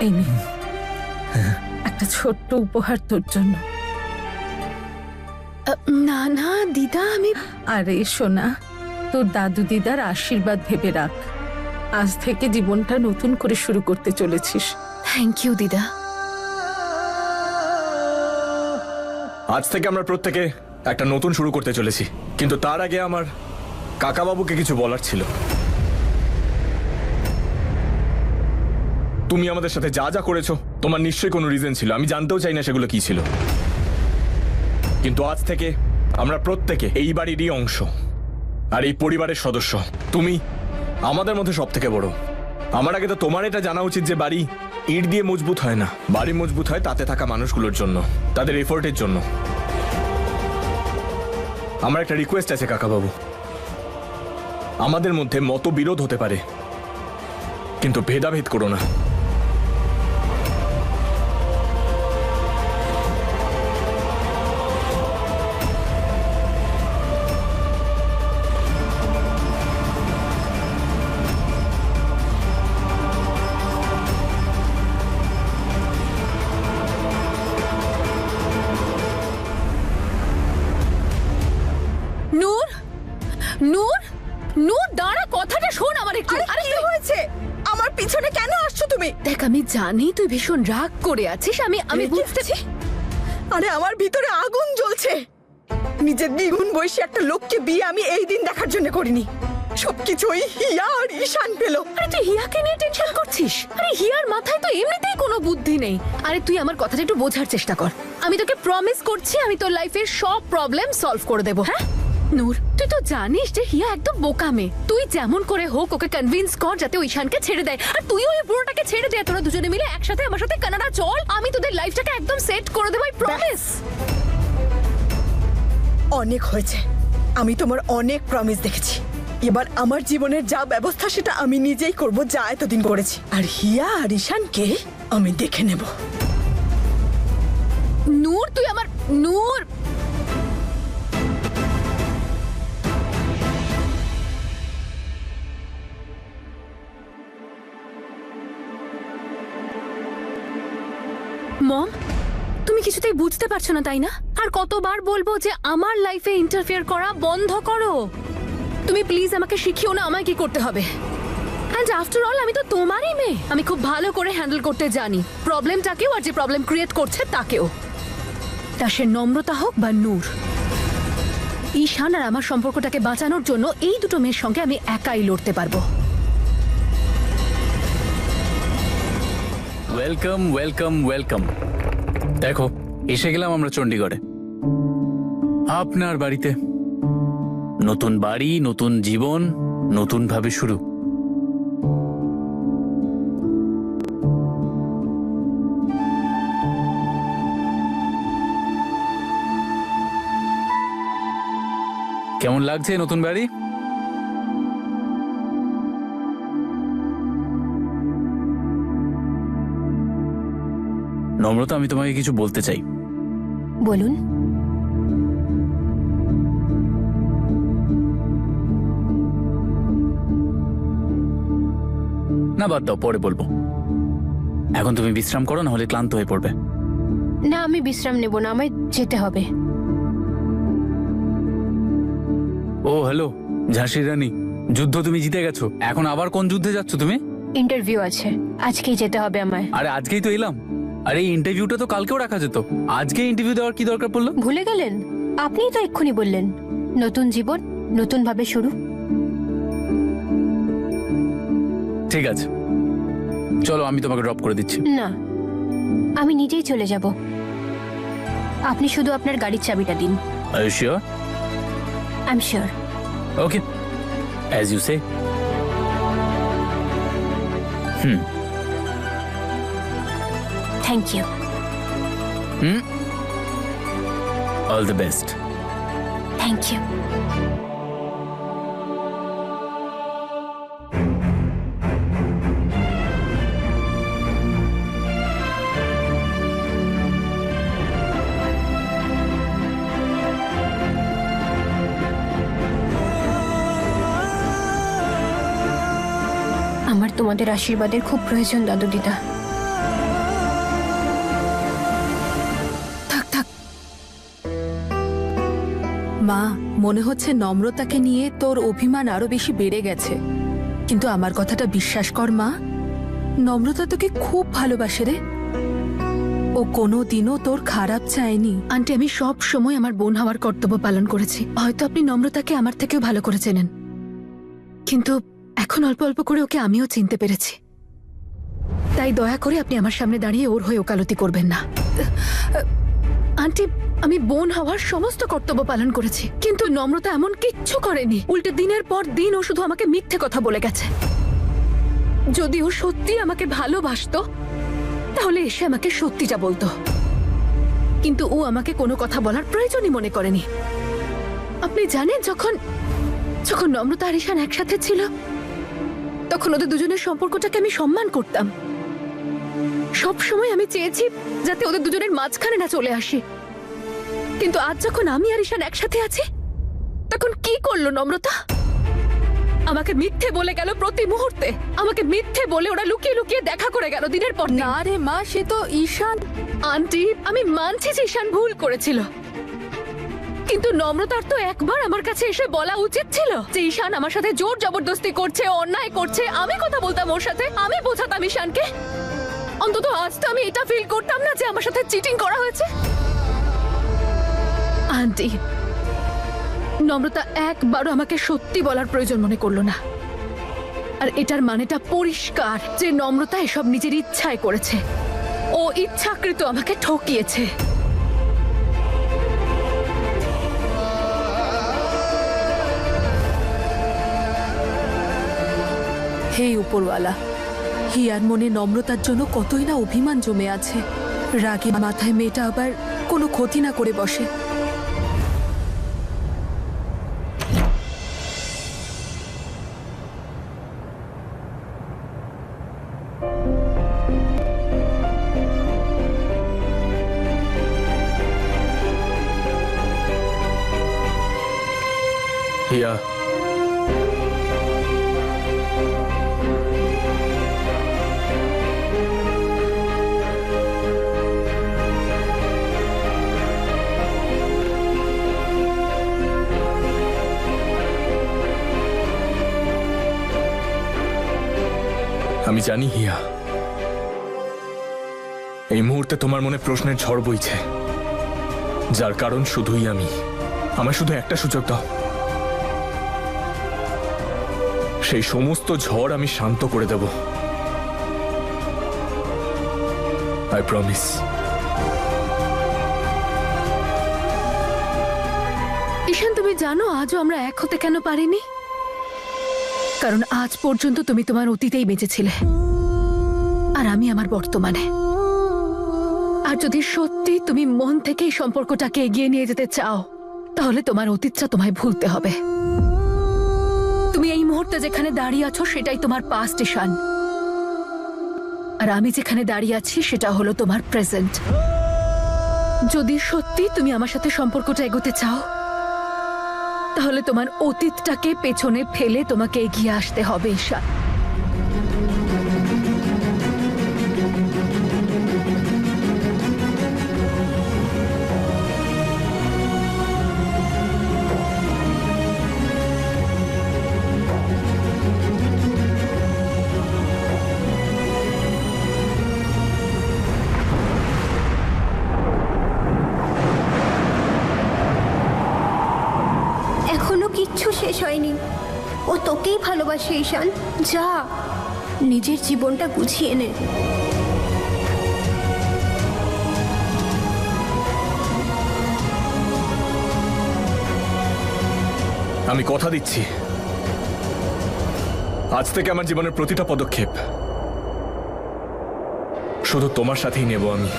এই নে, একটা ছোট্ট উপহার তোর জন্য। না না দিদা, আমি আরে সোনা, তোর দাদু দিদার আশীর্বাদ ভেবে রাখ। আজ থেকে জীবনটা নতুন করে শুরু করতে চলেছিস। থ্যাংক ইউ দিদা। আজ থেকে আমরা প্রত্যেকে একটা নতুন শুরু করতে চলেছি, কিন্তু তার আগে আমার কাকাবাবুকে কিছু বলার ছিল। তুমি আমাদের সাথে যা যা করেছো তোমার নিশ্চয়ই কোনো রিজন ছিল, আমি জানতেও চাই না সেগুলো কি ছিল, কিন্তু আজ থেকে আমরা প্রত্যেকে এই বাড়িরই অংশ আর এই পরিবারের সদস্য। তুমি আমাদের মধ্যে সব থেকে বড়। আমার আগে তো তোমার এটা জানা উচিত যে বাড়ি ইট দিয়ে মজবুত হয় না, বাড়ি মজবুত হয় তাতে থাকা মানুষগুলোর জন্য, তাদের এফোর্টের জন্য। আমার একটা রিকোয়েস্ট আছে কাকাবাবু, আমাদের মধ্যে মতবিরোধ হতে পারে কিন্তু ভেদাভেদ করো না। নূর, নূর, নূর দাঁড়া, কথাটা শোন আমার একটু। আরে কি হয়েছে? আমার পিছনে কেন আসছো তুমি? দেখ, আমি জানি তুই ভীষণ রাগ করে আছিস, আমি বুঝতেছি। আরে আমার ভিতরে আগুন জ্বলছে। নিজের দ্বিগুণ বয়সী একটা লোককে বিয়ে আমি এই দিন দেখার জন্য করিনি। সবকিছু ওই হিয়া আর ঈশান পেল। আরে তুই হিয়াকে নিয়ে টেনশন করছিস? আরে হিয়ার মাথায় তো এমনিতেই কোনো বুদ্ধি নেই। আরে তুই আমার কথাটা একটু বোঝার চেষ্টা কর। আমি তোকে প্রমিস করছি আমি তোর লাইফের সব প্রবলেম সলভ করে দেবো। হ্যাঁ নূর, তুই তো জানিস যে হিয়া একদম বোকা মেয়ে। তুই যেমন করে হোক ওকে কনভিন্স কর যাতে ওই ঈশানকে ছেড়ে দেয়, আর তুই ওই বুড়োটাকে ছেড়ে দে। তোরা দুজনে মিলে একসাথে আমার সাথে কানাডা চল, আমি তোদের লাইফটাকে একদম সেট করে দেবো, আই প্রমিস। অনেক হয়েছে, আমি তোমার অনেক প্রমিস দেখেছি। এবার আমার জীবনের যা ব্যবস্থা সেটা আমি নিজেই করব, যা এতদিন করেছি। আর হিয়া আর ঈশানকে আমি দেখে নেব। নূর, তুই আমার নূর, মম, তুমি কিছুতেই বুঝতে পারছো না তাই না? আর কতবার বলবো যে আমার লাইফে ইন্টারফেয়ার করা বন্ধ করো। তুমি প্লিজ আমাকে শিখিও না আমায় কি করতে হবে। অ্যান্ড আফটার অল আমি তো তোমারই মেয়ে, আমি খুব ভালো করে হ্যান্ডেল করতে জানি প্রবলেমটাকেও আর যে প্রবলেম ক্রিয়েট করছে তাকেও। তা সে নম্রতা হোক বা নূর। ঈশান আর আমার সম্পর্কটাকে বাঁচানোর জন্য এই দুটো মেয়ের সঙ্গে আমি একাই লড়তে পারবো। Welcome welcome welcome. দেখো, এসে গেলাম আমরা চণ্ডীগড়ে, আপনার বাড়িতে। নতুন বাড়ি, নতুন জীবন, নতুন ভাবে শুরু। কেমন লাগছে নতুন বাড়ি? নম্রতা, আমি তোমাকে কিছু বলতে চাই। বলুন। না বাদ দাও, পরে বলবো। এখন তুমি বিশ্রাম করো, না হলে ক্লান্ত হয়ে পড়বে। না, আমি বিশ্রাম নেব না, আমায় যেতে হবে। ও হ্যালো, ঝাঁসির রানী, যুদ্ধ তুমি জিতে গেছো, এখন আবার কোন যুদ্ধে যাচ্ছ তুমি? ইন্টারভিউ আছে, আজকেই যেতে হবে আমায়। আরে আজকেই তো এলাম। আরে এই ইন্টারভিউটা তো কালকেও রাখা যেত, আজকে ইন্টারভিউ দেওয়ার কি দরকার পড়লো? ভুলে গেলেন? আপনিই তো এক্ষুনি বললেন নতুন জীবন নতুন ভাবে শুরু। ঠিক আছে, চলো আমি তোমাকে ড্রপ করে দিচ্ছি। না, আমি নিজেই চলে যাব। আপনি শুধু আপনার গাড়ির চাবিটা দিন। Are you sure? I'm sure. Okay, as you say. Thank you. All the best. Thank you. আমার তোমাদের আশীর্বাদের খুব প্রয়োজন দাদু দিদা। মা, মনে হচ্ছে নম্রতাকে নিয়ে তোর অভিমান আরো বেশি বেড়ে গেছে। কিন্তু আমার কথাটা বিশ্বাস কর মা, নম্রতা তোকে খুব ভালোবাসে রে। ও কোনো দিনও তোর খারাপ চায়নি। আন্টি, আমি সব সময় আমার বোন হওয়ার কর্তব্য পালন করেছি। হয়তো আপনি নম্রতাকে আমার থেকেও ভালো করে চেনেন, কিন্তু এখন অল্প অল্প করে ওকে আমিও চিনতে পেরেছি। তাই দয়া করে আপনি আমার সামনে দাঁড়িয়ে ওর হয়ে ওকালতি করবেন না। আন্টি, আমি বোন হওয়ার সমস্ত কর্তব্য পালন করেছি, কিন্তু নম্রতা এমন কিচ্ছু করেনি। উল্টে দিনের পর দিন ও শুধু আমাকে মিথ্যে কথা বলে গেছে। যদি ও সত্যি আমাকে ভালোবাসতো তাহলে এসে আমাকে সত্যিটা বলতো, কিন্তু ও আমাকে কোনো কথা বলার প্রয়োজনই মনে করেনি। আপনি জানেন, যখন যখন নম্রতা আর ঈশান একসাথে ছিল তখন ওদের দুজনের সম্পর্কটাকে আমি সম্মান করতাম। সব সময় আমি চেয়েছি যাতে ওদের দুজনের মাঝখানে না চলে আসি, কিন্তু আজ যখন আমি আর ঈশান একসাথে আছি তখন কি করলো নম্রতা? আমাকে মিথ্যে বলে গেল প্রতি মুহূর্তে। আমাকে মিথ্যে বলে ওরা লুকিয়ে লুকিয়ে দেখা করে গেল দিনের পর দিন। না রে মা, সে তো ঈশান। আন্টি, আমি মানছি যে ঈশান ভুল করেছিল, কিন্তু নম্রতার তো একবার আমার কাছে এসে বলা উচিত ছিল যে ঈশান আমার সাথে জোর জবরদস্তি করছে, অন্যায় করছে। আমি কথা বলতাম ওর সাথে, আমি বোঝাতাম ঈশানকে। অন্তত আজ তো আমি এটা ফিল করতাম না যে আমার সাথে চিটিং করা হয়েছে। আন্টি, নম্রতা একবারও আমাকে সত্যি বলার প্রয়োজন মনে করলো না। আর এটার মানেটা পরিষ্কার যে নম্রতা এসব নিজের ইচ্ছায় করেছে। ও ইচ্ছাকৃত আমাকে ঠকিয়েছে। হে উপরওয়ালা, হিয়ার মনে নম্রতার জন্য কতই না অভিমান জমে আছে। রাগে মাথায় মেয়েটা আবার কোনো ক্ষতি না করে বসে। হিয়া, আমি জানি হিয়া, এই মুহূর্তে তোমার মনে প্রশ্নের ঝড় বইছে, যার কারণ শুধুই আমি। আমার শুধু একটা সুযোগ দাও, সেই সমস্ত ঝড় আমি শান্ত করে দেব। I promise. ঈশান, তুমি জানো আজও আমরা এক হতে কেন পারিনি? কারণ আজ পর্যন্ত তুমি তোমার অতীতেই বেঁচেছিলে আর আমি আমার বর্তমানে। আর যদি সত্যি তুমি মন থেকে এই সম্পর্কটাকে এগিয়ে নিয়ে যেতে চাও তাহলে তোমার অতীতটা তোমায় ভুলতে হবে। তুমি এই মুহূর্তে যেখানে দাঁড়িয়ে আছো সেটাই তোমার পাস্ট, ঈশান। আর আমি যেখানে দাঁড়িয়ে আছি সেটা হলো তোমার প্রেজেন্ট। যদি সত্যি তুমি আমার সাথে সম্পর্কটা এগোতে চাও তাহলে তোমার অতীতটাকে পেছনে ফেলে তোমাকে এগিয়ে আসতে হবে, ঈশান। এখনো কিচ্ছু শেষ হয়নি। ও তোকেই ভালোবাসে ঈশান। যা, নিজের জীবনটা গুছিয়ে নে। আমি কথা দিচ্ছি, আজ থেকে আমার জীবনের প্রতিটা পদক্ষেপ শুধু তোমার সাথেই নেব আমি।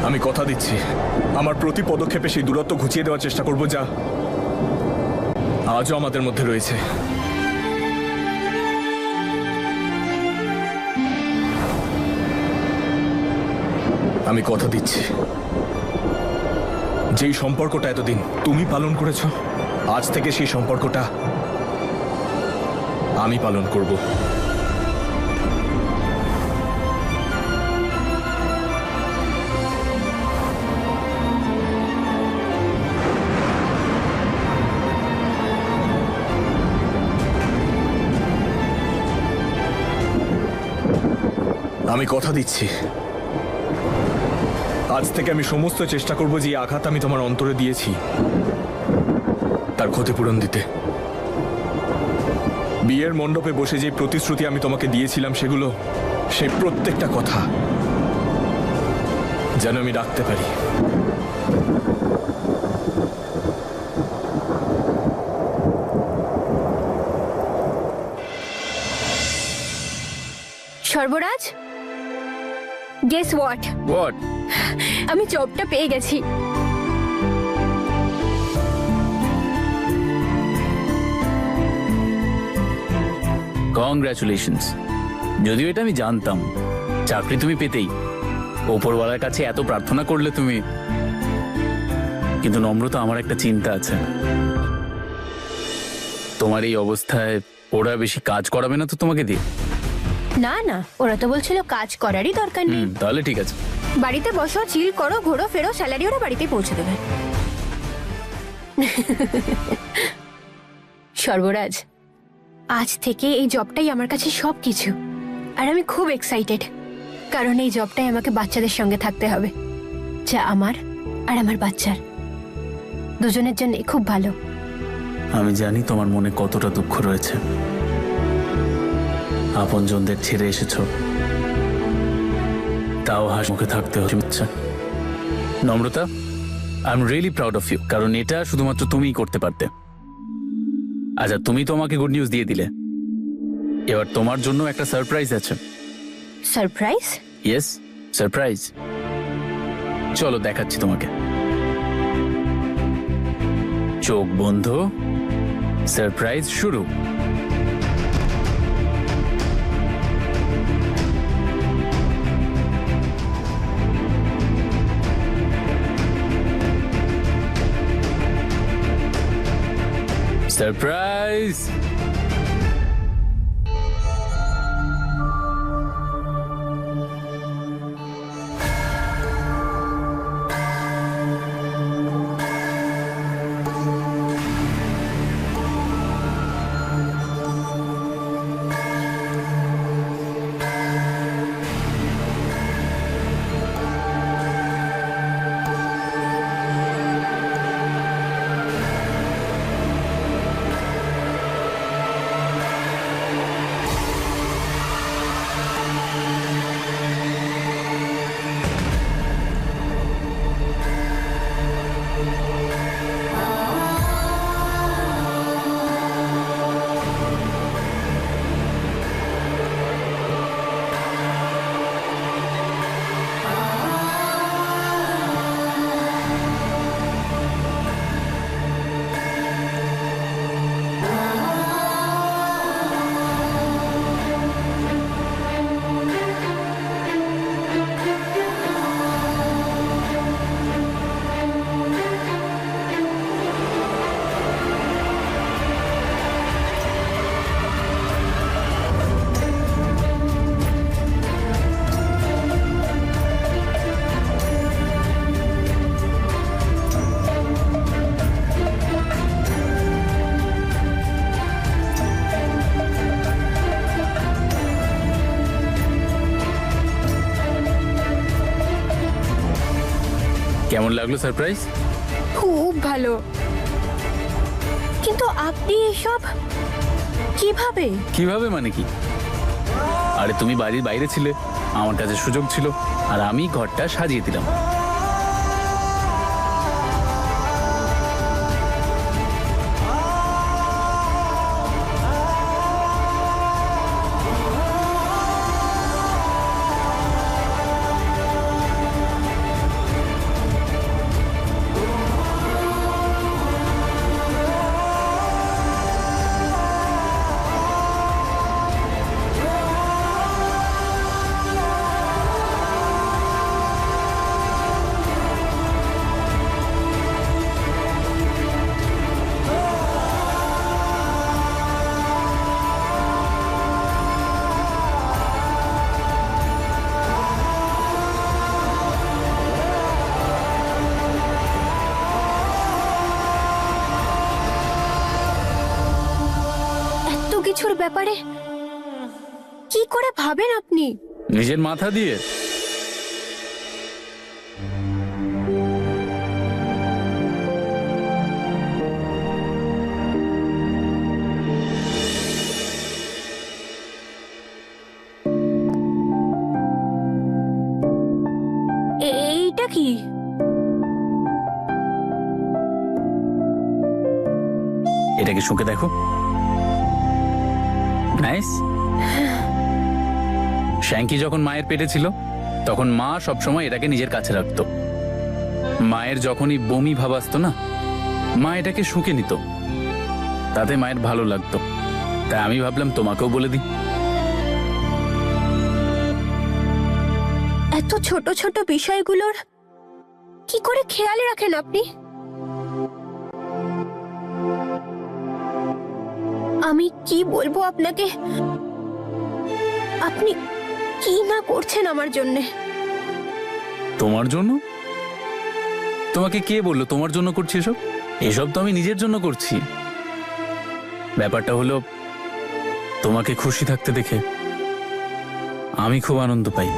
আমি কথা দিচ্ছি, আমার প্রতি পদক্ষেপে সেই দূরত্ব ঘুচিয়ে দেওয়ার চেষ্টা করব যা আজও আমাদের মধ্যে রয়েছে। আমি কথা দিচ্ছি, যেই সম্পর্কটা এতদিন তুমি পালন করেছো আজ থেকে সেই সম্পর্কটা আমি পালন করব। আমি কথা দিচ্ছি, আজ থেকে আমি সমস্ত চেষ্টা করব যে এই আঘাত আমি তোমার অন্তরে দিয়েছি তার ক্ষতিপূরণ দিতে। বিয়ের মণ্ডপে বসে যে প্রতিশ্রুতি আমি তোমাকে দিয়েছিলাম সেগুলো, সেই প্রত্যেকটা কথা যেন আমি রাখতে পারি। সর্বরাজ, গেস হোয়াট? হোয়াট? আমি জবটা পেয়ে গেছি। কংগ্রাচুলেশনস। যদিও এটা আমি জানতাম, চাকরি তুমি পেতেই। ওপরওয়ালার কাছে এত প্রার্থনা করলে তুমি। কিন্তু নম্রতা, আমার একটা চিন্তা আছে। তোমার এই অবস্থায় ওরা বেশি কাজ করাবে না তো তোমাকে দিয়ে? না না, ওরা তো বলছিল কাজ করারই দরকার নেই। তাহলে ঠিক আছে। বাড়িতে বসো, চিল করো, ঘোরো ফেরো, স্যালারি ওরা বাড়িতে পৌঁছে দেবে। সর্বরাজ, আজ থেকে এই জবটাই আমার কাছে সবকিছু। আর আমি খুব এক্সাইটেড, কারণ এই জবটাই আমাকে বাচ্চাদের সঙ্গে থাকতে হবে, যা আমার আর আমার বাচ্চার দুজনের জন্য খুব ভালো। আমি জানি তোমার মনে কতটা দুঃখ রয়েছে। আপনজনদের ছেড়ে এসেছো, তাও হাসি মুখে থাকতে হচ্ছে। নম্রতা, I am really proud of you, কারণ এটা শুধুমাত্র তুমিই করতে পারতে। আচ্ছা, তুমি তো আমাকে গুড নিউজ দিয়ে দিলে, এবার তোমার জন্য একটা সারপ্রাইজ আছে। সারপ্রাইজ? Yes, surprise. চলো দেখাচ্ছি তোমাকে। চোখ বন্ধ, সারপ্রাইজ শুরু। সারপ্রাইজ! কেমন লাগলো সারপ্রাইজ? খুব ভালো, কিন্তু আপনি এসব কিভাবে? কিভাবে মানে কি? আরে তুমি বাড়ির বাইরে ছিলে, আমার কাছে সুযোগ ছিল, আর আমি ঘরটা সাজিয়ে দিলাম। কিছুর ব্যাপারে কি করে ভাবেন আপনি? নিজের মাথা দিয়ে। এইটা কি? এটাকে শুকে দেখো। নাইস। শ্যাঙ্কি যখন মায়ের পেটে ছিল তখন মা সবসময় এটাকে নিজের কাছে রাখতো। মায়ের যখনই বমি ভাব আসতো না, মা এটাকে শুকে নিত, তাতে মায়ের ভালো লাগতো। তাই আমি ভাবলাম তোমাকেও বলে দিই। এত ছোট ছোট বিষয়গুলোর কি করে খেয়াল রাখেন আপনি? আমি কি বলবো আপনাকে? আপনি কি না করছেন আমার জন্যে। তোমার জন্য? তোমাকে কে বললো তোমার জন্য করছি এসব? এসব তো আমি নিজের জন্য করছি। ব্যাপারটা হলো, তোমাকে খুশি থাকতে দেখে আমি খুব আনন্দ পাই।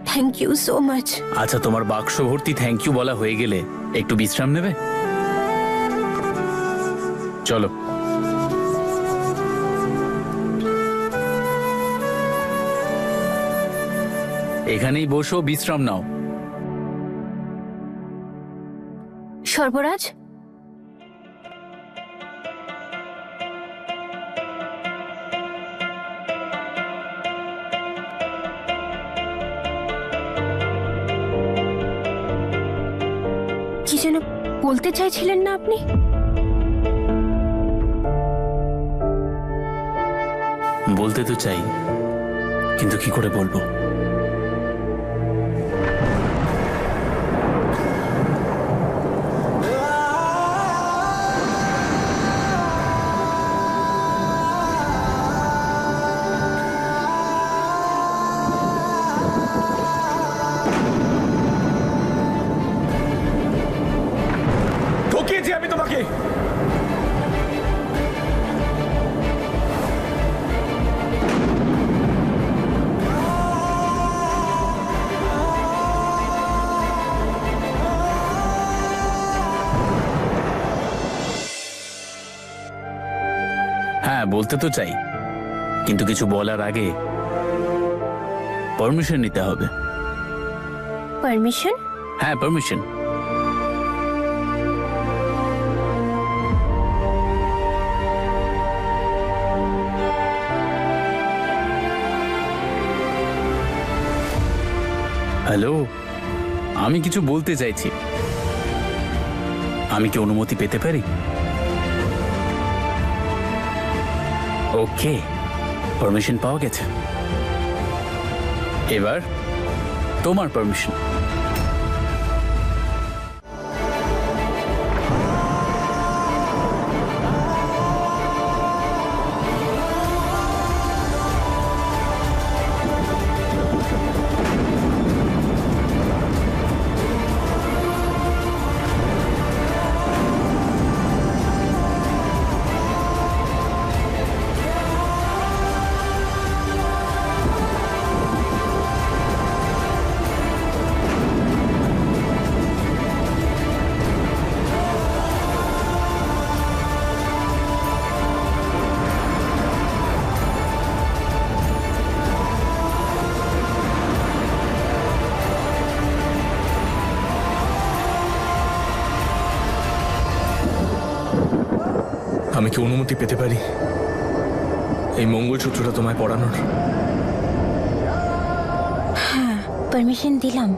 Thank you so much. আচ্ছা, তোমার বাক্স ভর্তি থ্যাংক ইউ বলা হয়ে গেলে একটু বিশ্রাম নেবে? চলো। এখানেই বসো, বিশ্রাম নাও। সর্বরাজ, কি যেন বলতে চাইছিলেন না আপনি? বলতে তো চাই, কিন্তু কি করে বলবো? ঠকিয়েছি আমি তোমাকে। হ্যাঁ, বলতে তো চাই, কিন্তু কিছু বলার আগে পারমিশন নিতে হবে। পারমিশন? হ্যাঁ, পারমিশন। হ্যালো, আমি কিছু বলতে চাইছি। আমি কি অনুমতি পেতে পারি? ওকে, পারমিশন পাওয়া গেছে। এবার তোমার পারমিশন। আমি কি অনুমতি পেতে পারি এই মঙ্গলসূত্রটা তোমায় পরানোর? হ্যাঁ, পারমিশন দিলাম।